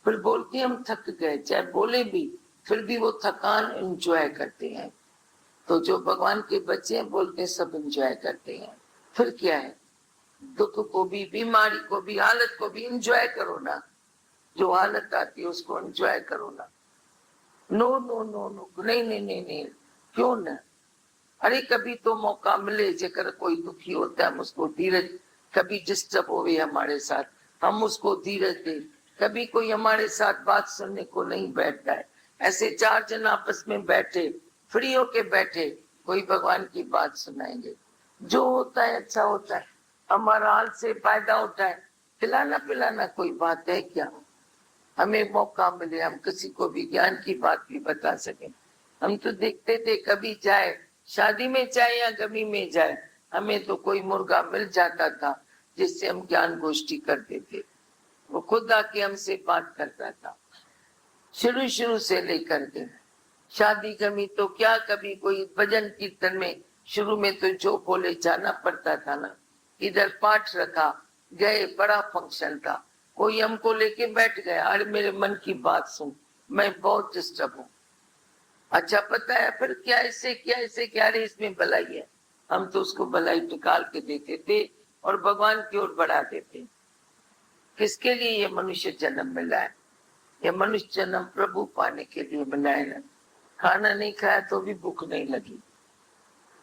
फिर बोल के हम थक गए, चाहे बोले भी फिर भी वो थकान एंजॉय करते हैं। तो जो भगवान के बच्चे हैं बोलते हैं सब एंजॉय करते हैं। फिर क्या है, दुख को भी, बीमारी को भी, हालत को भी एंजॉय करो ना। जो हालत आती है उसको एंजॉय करो ना। नो नो नो नो, नहीं नहीं नहीं नहीं, क्यों ना। अरे कभी तो मौका मिले, जेकर कोई दुखी होता है हम उसको धीरज, कभी डिस्टर्ब हो गए हमारे साथ हम उसको धीरज दे। कभी कोई हमारे साथ बात सुनने को नहीं बैठता है, ऐसे चार जन आपस में बैठे, फ्री होके बैठे, कोई भगवान की बात सुनाएंगे। जो होता है अच्छा होता है, हमारा हाल से फायदा होता है। खिलाना पिलाना कोई बात है क्या। हमें मौका मिले हम किसी को भी ज्ञान की बात भी बता सके। हम तो देखते थे कभी जाए शादी में जाए या गमी में जाए, हमें तो कोई मुर्गा मिल जाता था जिससे हम ज्ञान गोष्ठी करते थे। वो खुद आके हमसे बात करता था शुरू शुरू से लेकर के। शादी गमी तो क्या, कभी कोई भजन कीर्तन में शुरू में तो जो बोले जाना पड़ता था ना। इधर पाठ रखा, गए, बड़ा फंक्शन था, कोई हमको लेके बैठ गया, अरे मेरे मन की बात सुन, मैं बहुत डिस्टर्ब हूँ। अच्छा पता है फिर क्या, इससे क्या, इससे क्या, अरे इसमें भलाई है। हम तो उसको भलाई निकाल के देते थे और भगवान की ओर बढ़ा देते। किसके लिए ये मनुष्य जन्म मिला है? ये मनुष्य जन्म प्रभु पाने के लिए मिला है ना। खाना नहीं खाया तो भी भूख नहीं लगी।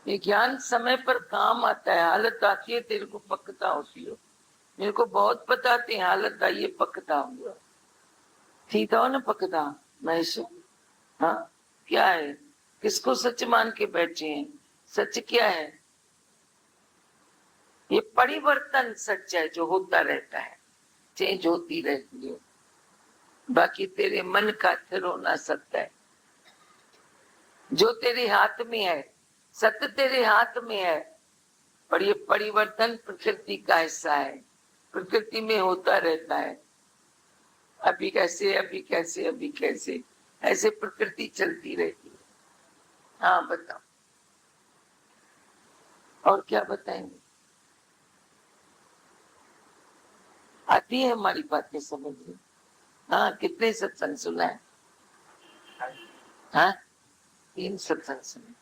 ये ज्ञान समय पर काम आता है, हालत आती है तेरे को पकता होती हो। मेरे को बहुत बताते हैं हालत आई है पकता हुआ, ठीक हो ना पकता महेश। हाँ क्या है, किसको सच मान के बैठे हैं? सच क्या है? ये परिवर्तन सच है जो होता रहता है, चेंज होती रहती है। बाकी तेरे मन का थिर होना सत्य है, जो तेरे हाथ में है, सत्य तेरे हाथ में है। पर ये परिवर्तन प्रकृति का हिस्सा है, प्रकृति में होता रहता है। अभी कैसे, अभी कैसे, अभी कैसे, ऐसे प्रकृति चलती रहती है। हाँ बताओ, और क्या बताएंगे? आती है हमारी बातें समझ में? हाँ कितने सत्संग सुना है? हाँ 3 सत्संग सुने,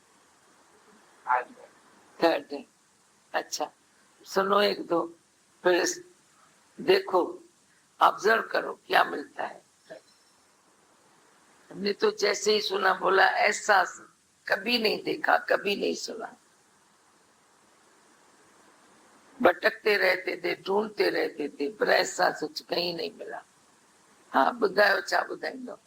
थर्ड है। अच्छा सुनो एक दो, फिर देखो, ऑब्जर्व करो क्या मिलता है। हमने तो जैसे ही सुना बोला ऐसा कभी नहीं देखा, कभी नहीं सुना। भटकते रहते थे, ढूंढते रहते थे, पर ऐसा सच कहीं नहीं मिला। हाँ बुधायो छा ॿुधाईंदो?